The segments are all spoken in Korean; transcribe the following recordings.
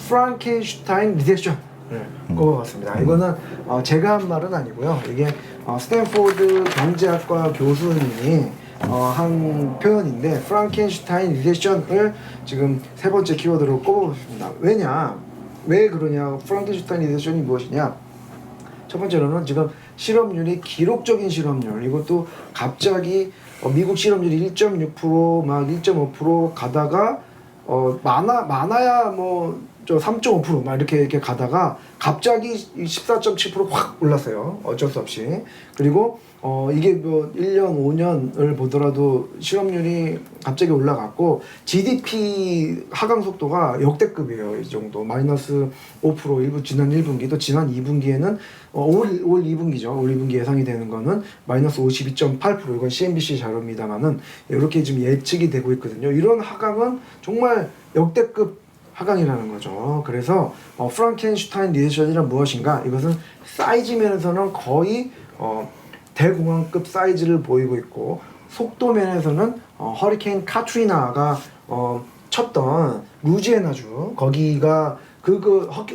프랑켄슈타인 리세션을 꼽아봤습니다. 이거는 제가 한 말은 아니고요. 이게 스탠포드 경제학과 교수님이 한 표현인데 프랑켄슈타인 리세션을 지금 세 번째 키워드로 꼽아봤습니다. 왜 그러냐? 프랑켄슈타인 리세션이 무엇이냐? 첫 번째로는 지금 실업률이 기록적인 실업률, 이것도 갑자기 미국 실업률이 1.6% 막 1.5% 가다가 많아야 뭐 3.5% 막 이렇게 가다가 갑자기 14.7% 확 올랐어요. 어쩔 수 없이. 그리고 이게 뭐 1년, 5년을 보더라도 실업률이 갑자기 올라갔고 GDP 하강 속도가 역대급이에요. 이 정도. 마이너스 5% 지난 1분기, 또 지난 2분기에는 올 2분기죠. 올 2분기 예상이 되는 거는 마이너스 52.8%. 이건 CNBC 자료입니다만은 이렇게 지금 예측이 되고 있거든요. 이런 하강은 정말 역대급 하강이라는 거죠. 그래서 프랑켄슈타인 리세션이란 무엇인가? 이것은 사이즈 면에서는 거의 대공황급 사이즈를 보이고 있고, 속도 면에서는 허리케인 카트리나가 쳤던 루지애나주, 거기가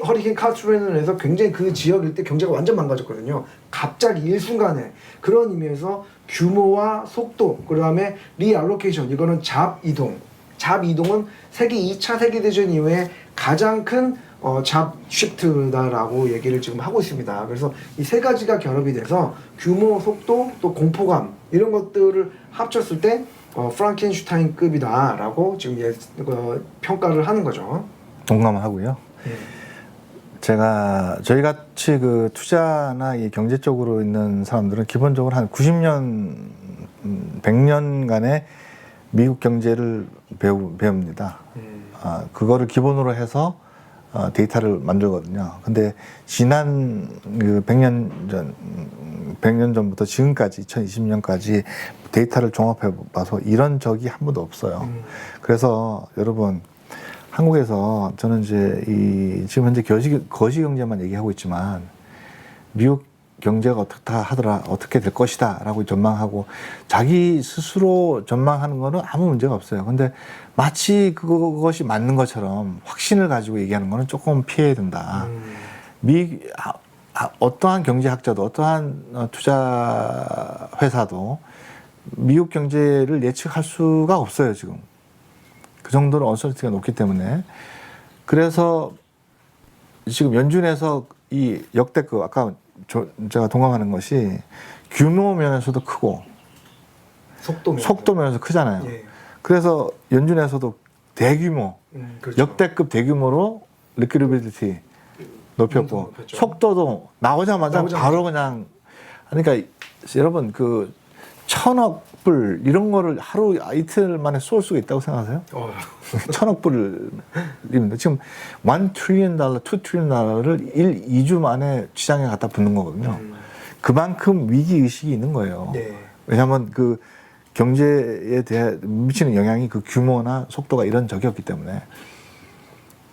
허리케인 카트리나에서 굉장히 그 지역 일대 경제가 완전 망가졌거든요. 갑자기 일순간에. 그런 의미에서 규모와 속도, 그 다음에 리알로케이션, 이거는 잡이동은 2차 세계대전 이후에 가장 큰 잡 쉬프트다라고 얘기를 지금 하고 있습니다. 그래서 이 세 가지가 결합이 돼서 규모, 속도, 또 공포감, 이런 것들을 합쳤을 때 프랑켄슈타인급이다라고 지금 평가를 하는 거죠. 동감하고요. 저희 같이 그 투자나 이 경제 쪽으로 있는 사람들은 기본적으로 한 90년, 100년간의 미국 경제를 배웁니다. 그거를 기본으로 해서 데이터를 만들거든요. 근데 지난 그 100년 전부터 지금까지 2020년까지 데이터를 종합해 봐서 이런 적이 한 번도 없어요. 그래서 여러분, 한국에서 저는 이제 지금 현재 거시 경제만 얘기하고 있지만 미국 경제가 어떻게 될 것이다 라고 전망하고 자기 스스로 전망하는 거는 아무 문제가 없어요. 근데 마치 그것이 맞는 것처럼 확신을 가지고 얘기하는 거는 조금 피해야 된다. 어떠한 경제학자도 어떠한 투자 회사도 미국 경제를 예측할 수가 없어요. 지금 그 정도로 언서리티가 높기 때문에. 그래서 지금 연준에서 이 역대급, 아까 제가 동감하는 것이 규모 면에서도 크고 속도 면에서 크잖아요. 예. 그래서 연준에서도 대규모, 그렇죠. 역대급 대규모로 리퀴디비리티 높였고, 속도도 나오자마자 바로 그냥, 그러니까 여러분 그 1,000억 불 이런 거를 하루 이틀 만에 쏠 수가 있다고 생각하세요? 1,000억 불입니다. 지금 $1 trillion, $2 trillion를 2주 만에 시장에 갖다 붙는 거거든요. 그만큼 위기의식이 있는 거예요. 네. 왜냐하면 그 경제에 대해 미치는 영향이 그 규모나 속도가 이런 적이었기 때문에.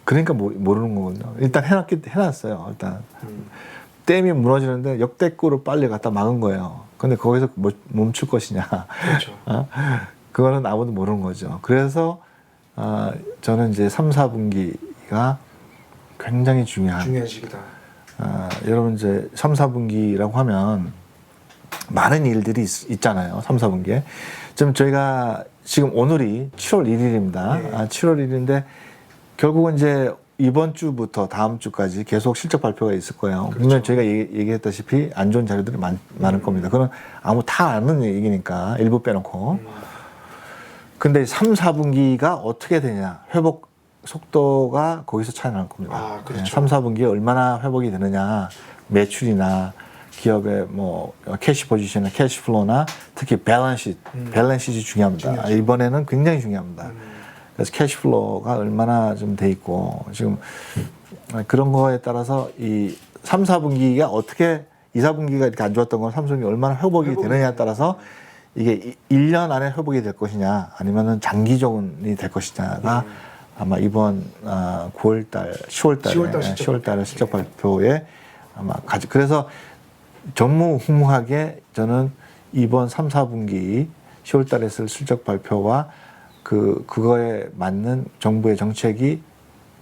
그러니까 모르는 거거든요. 일단 해놨어요. 일단 댐이 무너지는데 역대급으로 빨리 갖다 막은 거예요. 근데 거기서 멈출 것이냐. 그렇죠. 그거는 아무도 모르는 거죠. 그래서 저는 이제 3, 4분기가 굉장히 중요한 시기다. 여러분 이제 3, 4분기라고 하면 많은 일들이 있잖아요. 3, 4분기에. 지금 저희가 지금 오늘이 7월 1일입니다. 네. 7월 1일인데 결국은 이제 이번 주부터 다음 주까지 계속 실적 발표가 있을 거예요. 그렇죠. 분명 저희가 얘기했다시피 안 좋은 자료들이 많을 겁니다. 그건 다 아는 얘기니까 일부 빼놓고. 근데 3, 4분기가 어떻게 되냐, 회복 속도가 거기서 차이 날 겁니다. 그렇죠. 3, 4분기에 얼마나 회복이 되느냐, 매출이나 기업의 뭐 캐시 포지션이나 캐시 플로우나 특히 밸런시트 중요합니다. 중요하죠. 이번에는 굉장히 중요합니다. 그래서 캐시플로우가 얼마나 좀 돼 있고, 지금 그런 거에 따라서 이 3, 4분기가 어떻게 2, 4분기가 이렇게 안 좋았던 건 3, 4분기 얼마나 회복이 되느냐에 따라서 이게 1년 안에 회복이 될 것이냐 아니면은 장기적인 될 것이냐가 아마 이번 10월달에 실적 발표에 아마 그래서 전무후무하게 저는 이번 3, 4분기 10월달에 있을 실적 발표와 그거에 맞는 정부의 정책이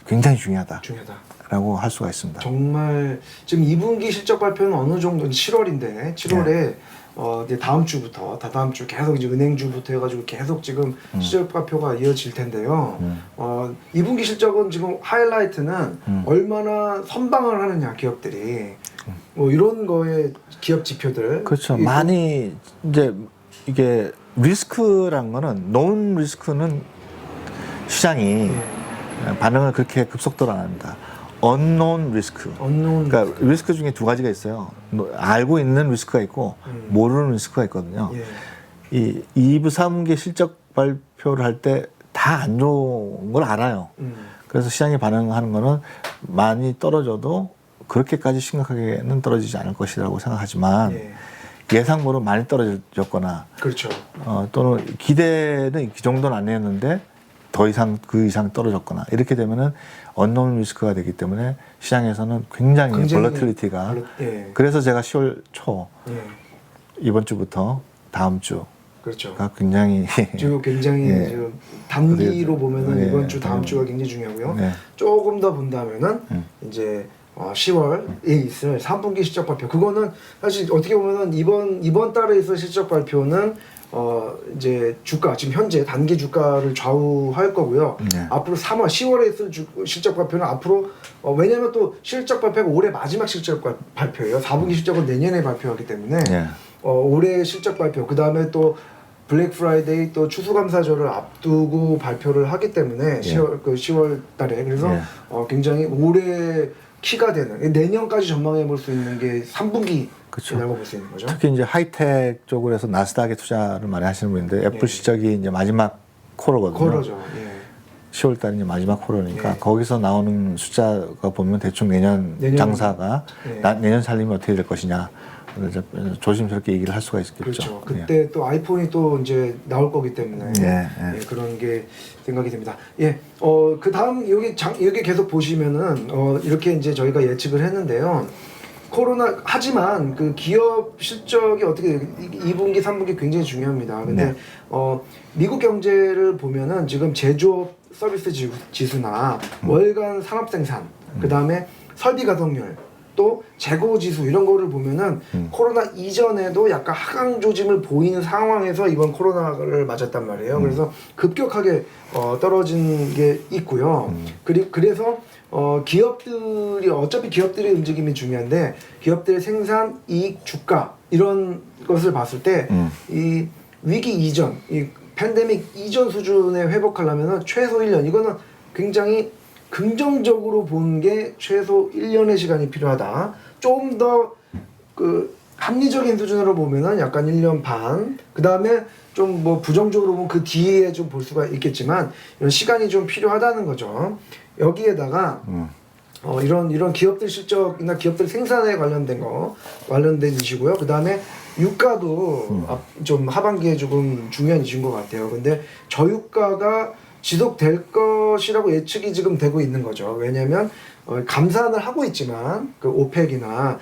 굉장히 중요하다라고 중요하다. 할 수가 있습니다. 정말 지금 2분기 실적 발표는 어느 정도 7월인데 7월에 이제 다음 주부터 다다음 주 계속 이제 은행주부터 해가지고 계속 지금 실적 발표가 이어질 텐데요. 2분기 실적은 지금 하이라이트는 얼마나 선방을 하느냐 기업들이 뭐 이런 거에 기업 지표들 그렇죠. 많이 이제 이게 리스크란 거는 논 리스크는 시장이 반응을 그렇게 급속도로 안 합니다. 언노운 리스크. 그러니까 리스크 중에 두 가지가 있어요. 알고 있는 리스크가 있고 모르는 리스크가 있거든요. 이 2부 3분기 실적 발표를 할 때 다 안 좋은 걸 알아요. 그래서 시장이 반응하는 거는 많이 떨어져도 그렇게까지 심각하게는 떨어지지 않을 것이라고 생각하지만 예상보다 많이 떨어졌거나 그렇죠. 또는 기대는 이 정도는 안 했는데 더 이상 그 이상 떨어졌거나 이렇게 되면은 언노운 리스크가 되기 때문에 시장에서는 굉장히 볼러틸리티가 그래서 제가 10월 초 이번 주부터 다음 주가 그렇죠. 굉장히 지금 굉장히 지금 단기로 보면은 이번 주 다음 주가 굉장히 중요하고요. 조금 더 본다면은 이제 10월에 있을 3분기 실적 발표. 그거는 사실 어떻게 보면은 이번 달에 있을 실적 발표는 이제 주가 지금 현재 단기 주가를 좌우할 거고요. 앞으로 3월, 10월에 있을 실적 발표는 앞으로 왜냐면 또 실적 발표가 올해 마지막 실적 발표예요. 4분기 실적은 내년에 발표하기 때문에 올해 실적 발표 그 다음에 또 블랙 프라이데이 또 추수감사절을 앞두고 발표를 하기 때문에 10월 달에 그래서 굉장히 올해 키가 되는 내년까지 전망해 볼 수 있는 게 3분기라고 볼 수 있는 거죠. 특히 이제 하이텍 쪽으로 해서 나스닥에 투자를 많이 하시는 분인데 애플 실적이 이제 마지막 쿼터거든요. 쿼터죠. 10월 달이 이제 마지막 쿼터니까 거기서 나오는 숫자가 보면 대충 내년 장사가 내년 살림이 어떻게 될 것이냐. 조심스럽게 얘기를 할 수가 있겠죠. 그렇죠. 그때 또 아이폰이 또 이제 나올 거기 때문에 그런 게 생각이 됩니다. 그 다음 여기 계속 보시면은 이렇게 이제 저희가 예측을 했는데요. 코로나 하지만 그 기업 실적이 어떻게 2분기, 3분기 굉장히 중요합니다. 근데 미국 경제를 보면은 지금 제조업 서비스 지수나 월간 산업 생산, 그 다음에 설비 가동률. 또 재고 지수 이런 거를 보면은 코로나 이전에도 약간 하강 조짐을 보이는 상황에서 이번 코로나를 맞았단 말이에요. 그래서 급격하게 떨어진 게 있고요. 그래서 기업들이 어차피 기업들의 움직임이 중요한데 기업들의 생산, 이익, 주가 이런 것을 봤을 때 이 위기 이전, 이 팬데믹 이전 수준에 회복하려면은 최소 1년 이거는 굉장히 긍정적으로 본 게 최소 1년의 시간이 필요하다. 좀 더 그 합리적인 수준으로 보면은 약간 1년 반. 그 다음에 좀 뭐 부정적으로 보면 그 뒤에 좀 볼 수가 있겠지만 이런 시간이 좀 필요하다는 거죠. 여기에다가 이런 기업들 실적이나 기업들 생산에 관련된 이슈고요. 그 다음에 유가도 좀 하반기에 조금 중요한 이슈인 것 같아요. 근데 저유가가 지속될 것이라고 예측이 지금 되고 있는 거죠. 왜냐하면 감산을 하고 있지만 그 오펙이나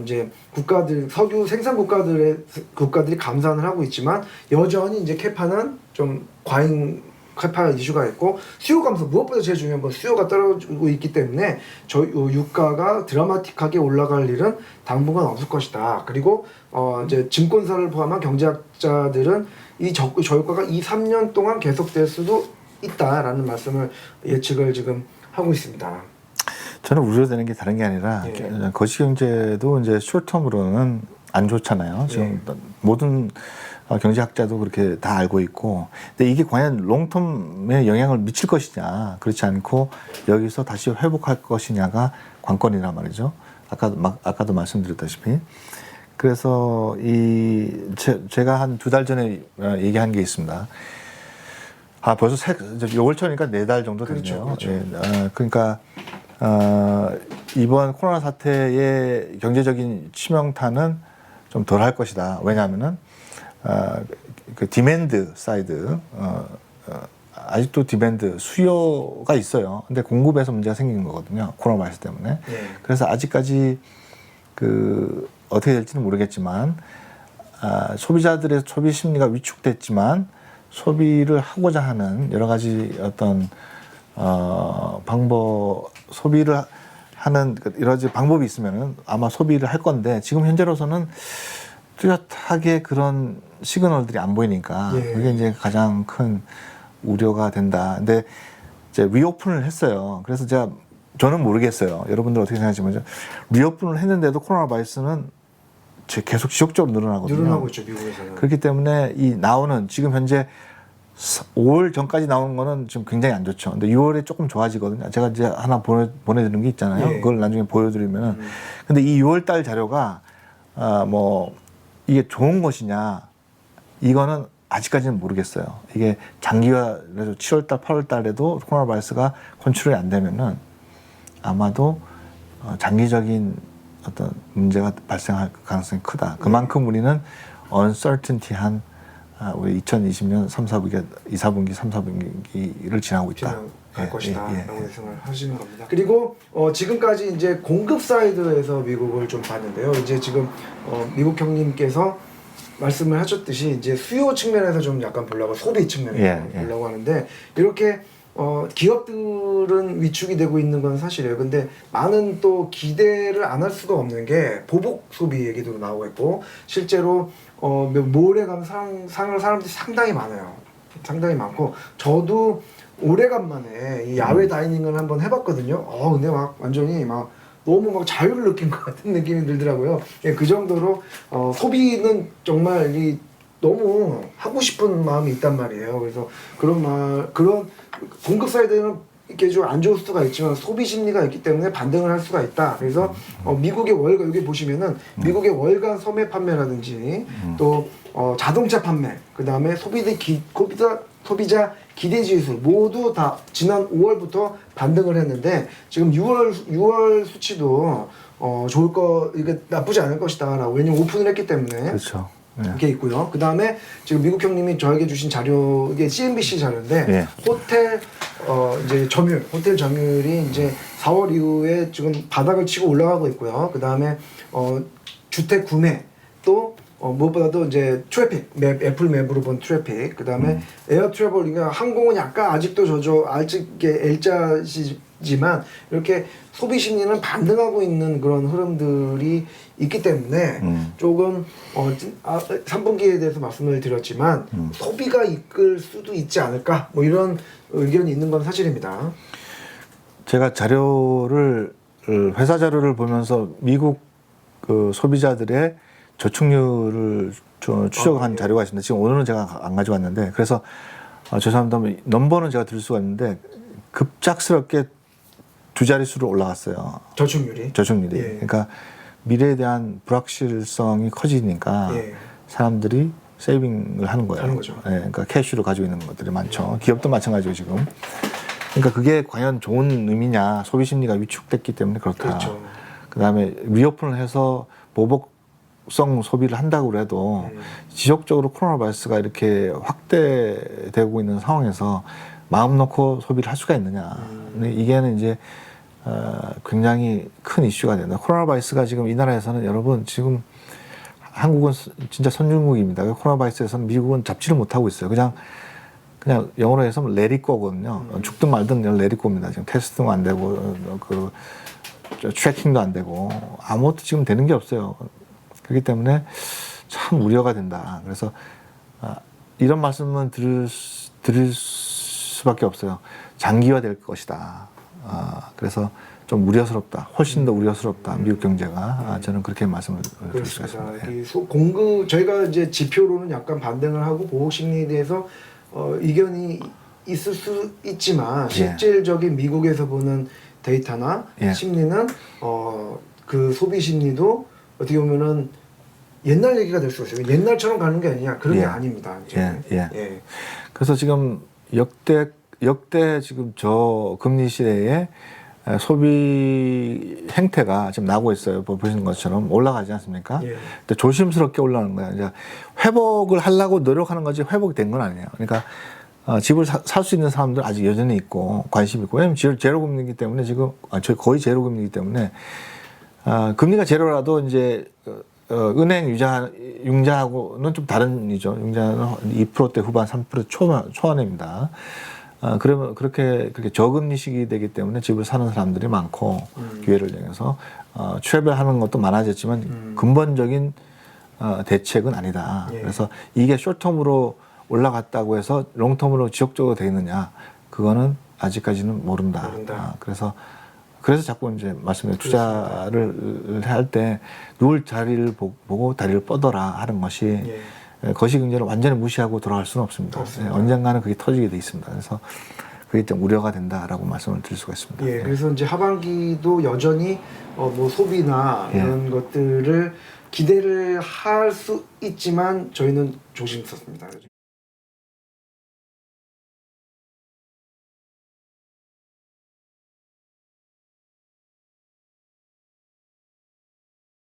이제 국가들 석유 생산 국가들이 감산을 하고 있지만 여전히 이제 캐파는 좀 과잉 캐파 이슈가 있고 수요 감소 무엇보다 제일 중요한 건 수요가 떨어지고 있기 때문에 유가가 드라마틱하게 올라갈 일은 당분간 없을 것이다. 그리고 이제 증권사를 포함한 경제학자들은 이 저유가가 2-3년 동안 계속될 수도 있다라는 말씀을 예측을 지금 하고 있습니다. 저는 우려되는 게 다른 게 아니라 거시경제도 이제 숏텀으로는 안 좋잖아요. 지금 모든 경제학자도 그렇게 다 알고 있고, 근데 이게 과연 롱텀에 영향을 미칠 것이냐, 그렇지 않고 여기서 다시 회복할 것이냐가 관건이란 말이죠. 아까도 말씀드렸다시피. 그래서 제가 한 2달 전에 얘기한 게 있습니다. 벌써 6월 초니까 4달 정도 됐네요. 그렇죠. 그러니까 이번 코로나 사태의 경제적인 치명타는 좀 덜 할 것이다. 왜냐하면은 그 디맨드 사이드 아직도 디맨드 수요가 있어요. 근데 공급에서 문제가 생긴 거거든요. 코로나 바이러스 때문에. 그래서 아직까지 그 어떻게 될지는 모르겠지만 소비자들의 소비 심리가 위축됐지만 소비를 하고자 하는 여러 가지 어떤 소비를 하는 여러 가지 방법이 있으면은 아마 소비를 할 건데 지금 현재로서는 뚜렷하게 그런 시그널들이 안 보이니까 예. 그게 이제 가장 큰 우려가 된다. 근데 이제 리오픈을 했어요. 그래서 저는 모르겠어요. 여러분들 어떻게 생각하시면 리오픈을 했는데도 코로나 바이러스는 계속 지속적으로 늘어나거든요. 늘어나고 있죠, 미국에서는. 그렇기 때문에 이 나오는 지금 현재 5월 전까지 나오는 거는 지금 굉장히 안 좋죠. 근데 6월에 조금 좋아지거든요. 제가 이제 하나 보내드린 게 있잖아요. 예. 그걸 나중에 보여드리면은. 근데 이 6월 달 자료가 이게 좋은 것이냐 이거는 아직까지는 모르겠어요. 이게 장기화 그래서 7월 달, 8월 달에도 코로나 바이러스가 컨트롤이 안 되면은 아마도 장기적인 어떤 문제가 발생할 가능성이 크다. 그만큼 우리는 uncertainty한 우리 2020년 3, 4분기, 2, 4분기, 3, 4분기를 지나고 있다. 갈 것이다 라고 예. 예상을 하시는 겁니다. 그리고 지금까지 이제 공급 사이드에서 미국을 좀 봤는데요. 이제 지금 미국 형님께서 말씀을 하셨듯이 이제 수요 측면에서 좀 약간 보려고 소비 측면에서 보려고 하는데 이렇게 기업들은 위축이 되고 있는 건 사실이에요. 근데 많은 또 기대를 안 할 수가 없는 게 보복 소비 얘기도 나오고 있고 실제로 몰에 가면 사람들이 상당히 많아요. 상당히 많고 저도 오래간만에 이 야외 다이닝을 한번 해봤거든요. 근데 막 완전히 막 너무 막 자유를 느낀 것 같은 느낌이 들더라고요. 그 정도로 소비는 정말 너무 하고 싶은 마음이 있단 말이에요. 그래서 그런 공급 사이드는 이렇게 좀 안 좋을 수가 있지만 소비 심리가 있기 때문에 반등을 할 수가 있다. 그래서 미국의 월간 여기 보시면은 미국의 월간 소매 판매라든지 또 자동차 판매, 그 다음에 소비자 기대 지수 모두 다 지난 5월부터 반등을 했는데 지금 6월 수치도 이게 나쁘지 않을 것이다라고 왜냐면 오픈을 했기 때문에 그렇죠. 네. 이렇게 있고요. 그 다음에 지금 미국 형님이 저에게 주신 자료 이게 CNBC 자료인데 호텔 호텔 점유율이 이제 4월 이후에 지금 바닥을 치고 올라가고 있고요. 그 다음에 주택 구매 또 무엇보다도 이제 트래픽 애플 맵으로 본 트래픽 그 다음에 에어 트래블 그러니까 항공은 약간 아직도 아직 L자시지만 이렇게 소비 심리는 반등하고 있는 그런 흐름들이 있기 때문에 조금 3분기에 대해서 말씀을 드렸지만 소비가 이끌 수도 있지 않을까 뭐 이런 의견이 있는 건 사실입니다. 제가 회사 자료를 보면서 미국 그 소비자들의 저축률을 추적한 자료가 있습니다. 지금 오늘은 제가 안 가져왔는데 그래서 죄송합니다. 넘버는 제가 드릴 수가 있는데 급작스럽게 2자릿수로 올라갔어요. 저축률이. 예. 그러니까 미래에 대한 불확실성이 커지니까 사람들이 세이빙을 하는 거예요. 그러니까 캐시로 가지고 있는 것들이 많죠. 기업도 마찬가지고 지금. 그러니까 그게 과연 좋은 의미냐. 소비 심리가 위축됐기 때문에 그렇다. 그렇죠. 그다음에 리오픈을 해서 보복성 소비를 한다고 해도 지속적으로 코로나 바이러스가 이렇게 확대되고 있는 상황에서 마음 놓고 소비를 할 수가 있느냐. 근데 이게는 이제 굉장히 큰 이슈가 된다. 코로나 바이러스가 지금 이 나라에서는 여러분 지금 한국은 진짜 선진국입니다. 코로나 바이러스에서는 미국은 잡지를 못하고 있어요. 그냥 영어로 해서 let it go거든요. 죽든 말든 let it go입니다. 지금 테스트도 안 되고 트래킹도 안 되고 아무것도 지금 되는 게 없어요. 그렇기 때문에 참 우려가 된다. 그래서 이런 말씀은 드릴 수밖에 없어요. 장기화될 것이다. 그래서 좀 우려스럽다. 훨씬 더 우려스럽다. 미국 경제가. 저는 그렇게 말씀을 드릴 수가 있습니다. 저희가 이제 지표로는 약간 반등을 하고 보복 심리에 대해서 의견이 있을 수 있지만 실질적인 미국에서 보는 데이터나 심리는 그 소비 심리도 어떻게 보면은 옛날 얘기가 될 수가 있어요. 옛날처럼 가는 게 아니냐 그런 게 아닙니다. 그래서 지금 역대 지금 저금리 시대에 소비 행태가 지금 나오고 있어요. 보시는 것처럼 올라가지 않습니까? 근데 조심스럽게 올라가는 거예요. 이제 회복을 하려고 노력하는 거지 회복이 된 건 아니에요. 그러니까 집을 살 수 있는 사람들 아직 여전히 있고 관심이 있고 왜냐면 제로금리이기 때문에 지금 거의 제로금리이기 때문에 금리가 제로라도 이제 은행 융자하고는 좀 다른 이죠. 융자는 2%대 후반 3% 초반입니다. 그러면 그렇게 저금리 시기 되기 때문에 집을 사는 사람들이 많고 기회를 이용해서 트래블하는 것도 많아졌지만 근본적인 대책은 아니다. 예. 그래서 이게 숏텀으로 올라갔다고 해서 롱텀으로 지속적으로 돼 있느냐 그거는 아직까지는 모른다. 그래서 자꾸 이제 말씀드린 투자를 할 때 누울 자리를 보고 다리를 뻗어라 하는 것이 예. 거시 경제를 완전히 무시하고 돌아갈 수는 없습니다. 언젠가는 그게 터지게 돼 있습니다. 그래서 그게 좀 우려가 된다라고 말씀을 드릴 수가 있습니다. 예, 그래서 이제 하반기도 여전히 뭐 소비나 예. 이런 것들을 기대를 할 수 있지만 저희는 조심스럽습니다.